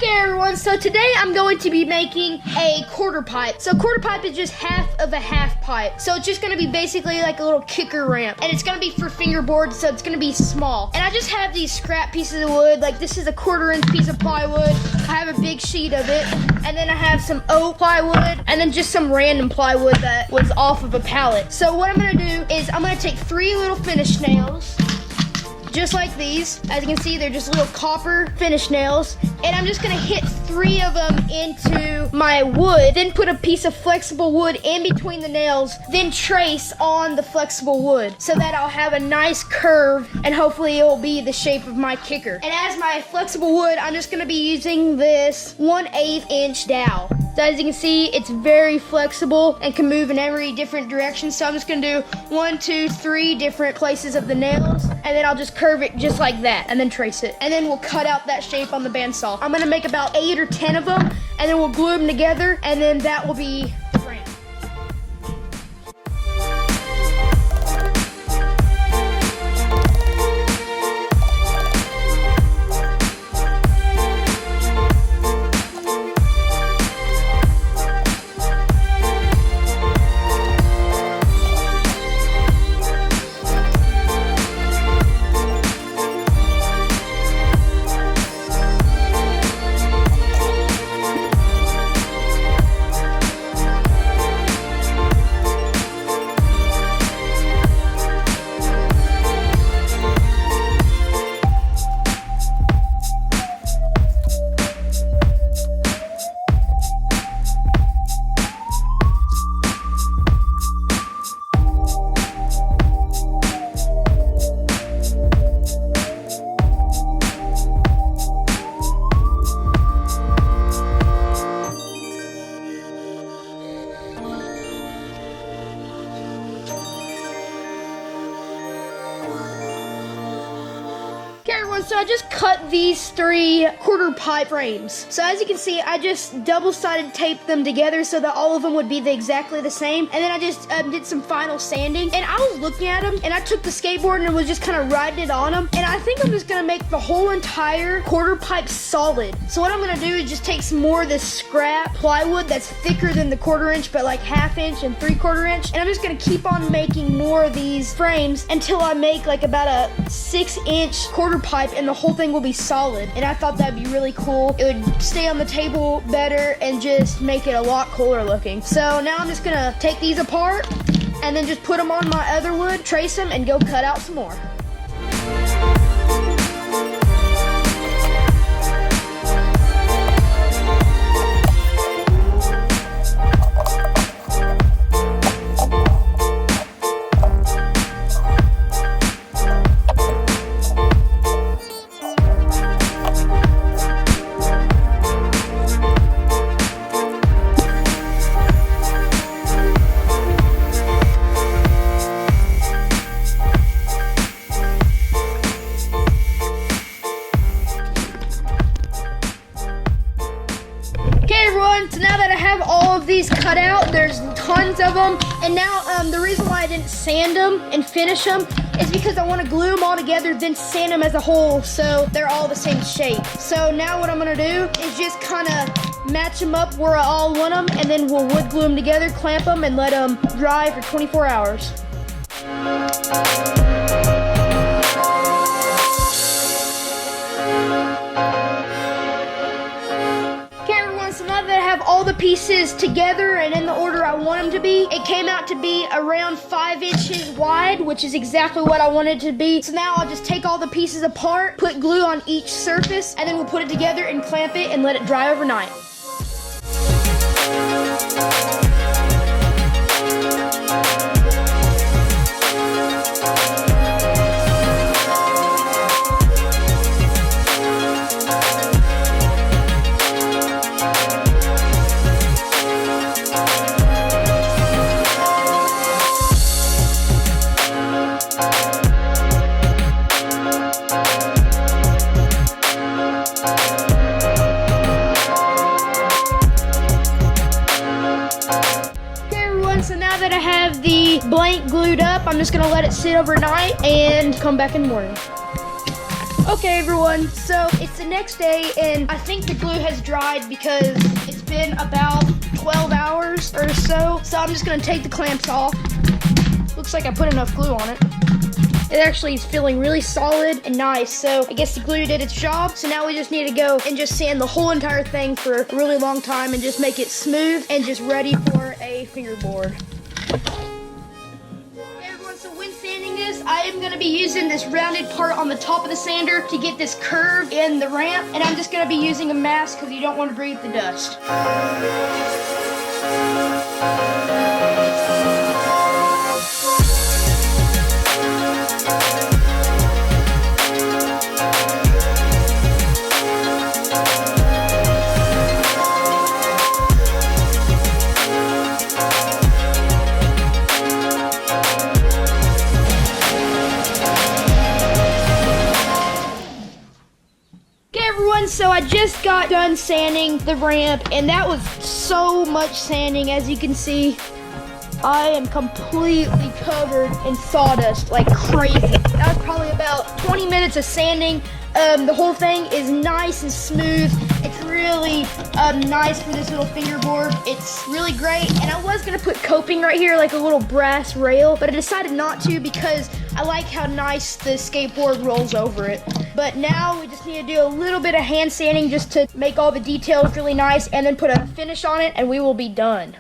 Okay everyone, so today I'm going to be making a quarter pipe. So quarter pipe is just half of a half pipe. So it's just gonna be basically like a little kicker ramp. And it's gonna be for fingerboard, so it's gonna be small. And I just have these scrap pieces of wood. Like this is a 1/4-inch piece of plywood. I have a big sheet of it. And then I have some oak plywood. And then just some random plywood that was off of a pallet. So what I'm gonna do is I'm gonna take 3 little finish nails. Just like these. As you can see, they're just little copper finish nails. And I'm just gonna hit 3 of them into my wood, then put a piece of flexible wood in between the nails, then trace on the flexible wood so that I'll have a nice curve and hopefully it will be the shape of my kicker. And as my flexible wood, I'm just gonna be using this 1/8 inch dowel. So as you can see, it's very flexible and can move in every different direction. So I'm just gonna do 1, 2, 3 different places of the nails, and then I'll just curve it just like that, and then trace it. And then we'll cut out that shape on the bandsaw. I'm gonna make about 8 or 10 of them, and then we'll glue them together, and then that will be the frame. Okay everyone, so I just cut these 3 quarter pipe frames. So as you can see, I just double-sided taped them together so that all of them would be exactly the same. And then I just did some final sanding. And I was looking at them, and I took the skateboard and was just kind of riding it on them. And I think I'm just gonna make the whole entire quarter pipe solid. So what I'm gonna do is just take some more of this scrap plywood that's thicker than the 1/4 inch, but like 1/2 inch and 3/4 inch. And I'm just gonna keep on making more of these frames until I make like about a 6-inch quarter pipe, and the whole thing will be solid. And I thought that'd be really cool. It would stay on the table better and just make it a lot cooler looking. So now I'm just gonna take these apart and then just put them on my other wood, trace them, and go cut out some more. So now that I have all of these cut out, there's tons of them. And now the reason why I didn't sand them and finish them is because I want to glue them all together, then sand them as a whole so they're all the same shape. So now what I'm going to do is just kind of match them up where I all want them, and then we'll wood glue them together, clamp them, and let them dry for 24 hours. So now that I have all the pieces together and in the order I want them to be, it came out to be around 5 inches wide, which is exactly what I wanted it to be. So now I'll just take all the pieces apart, put glue on each surface, and then we'll put it together and clamp it and let it dry overnight. So now that I have the blank glued up, I'm just gonna let it sit overnight and come back in the morning. Okay everyone, so it's the next day and I think the glue has dried because it's been about 12 hours or so. So I'm just gonna take the clamps off. Looks like I put enough glue on it. It actually is feeling really solid and nice, so I guess the glue did its job. So now we just need to go and just sand the whole entire thing for a really long time and just make it smooth and just ready for a fingerboard. So when sanding this, I am going to be using this rounded part on the top of the sander to get this curve in the ramp, and I'm just going to be using a mask because you don't want to breathe the dust. So I just got done sanding the ramp, and that was so much sanding. As you can see, I am completely covered in sawdust like crazy. That was probably about 20 minutes of sanding. The whole thing is nice and smooth. It's really nice for this little fingerboard. It's really great. And I was gonna put coping right here, like a little brass rail, but I decided not to because I like how nice the skateboard rolls over it. But now we just need to do a little bit of hand sanding just to make all the details really nice and then put a finish on it and we will be done.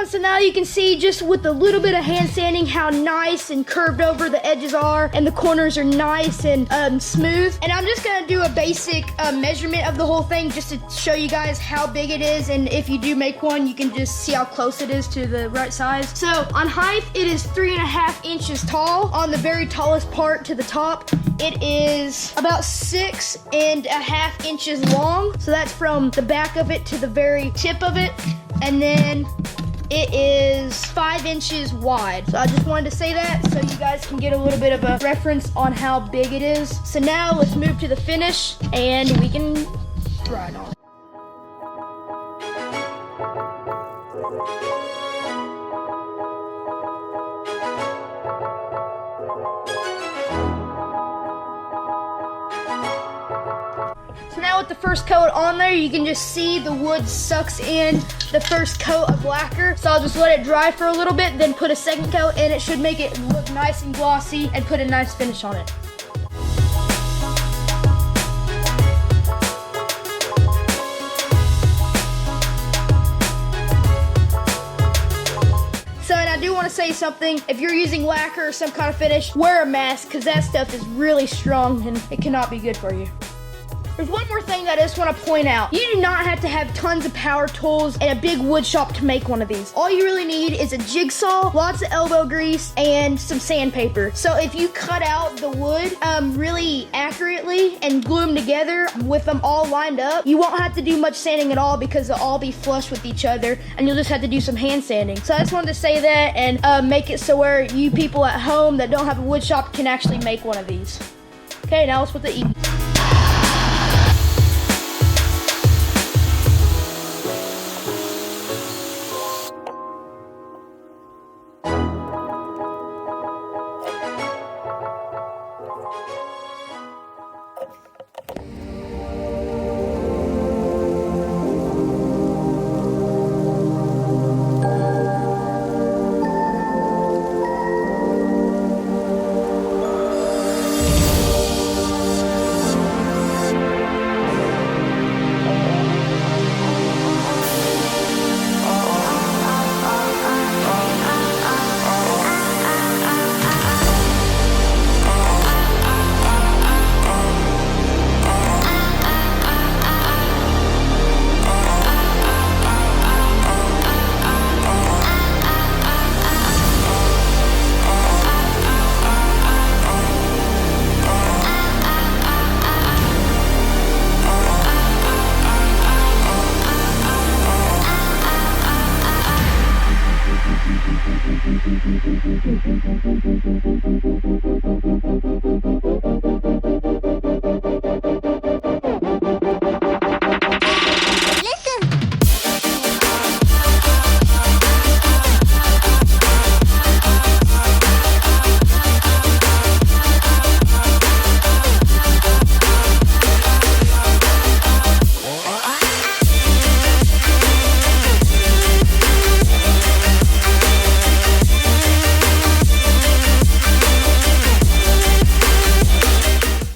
So now you can see just with a little bit of hand sanding how nice and curved over the edges are, and the corners are nice and smooth. And I'm just gonna do a basic measurement of the whole thing just to show you guys how big it is, and if you do make one you can just see how close it is to the right size. So on height it is 3.5 inches tall. On the very tallest part to the top it is about 6.5 inches long. So that's from the back of it to the very tip of it, and then it is 5 inches wide. So I just wanted to say that so you guys can get a little bit of a reference on how big it is. So now let's move to the finish and we can ride on. So now with the first coat on there, you can just see the wood sucks in the first coat of lacquer. So I'll just let it dry for a little bit, then put a second coat, and it should make it look nice and glossy and put a nice finish on it. So, and I do want to say something. If you're using lacquer or some kind of finish, wear a mask because that stuff is really strong and it cannot be good for you. There's one more thing that I just want to point out. You do not have to have tons of power tools and a big wood shop to make one of these. All you really need is a jigsaw, lots of elbow grease, and some sandpaper. So if you cut out the wood really accurately and glue them together with them all lined up, you won't have to do much sanding at all because they'll all be flush with each other, and you'll just have to do some hand sanding. So I just wanted to say that and make it so where you people at home that don't have a wood shop can actually make one of these. Okay, now let's put the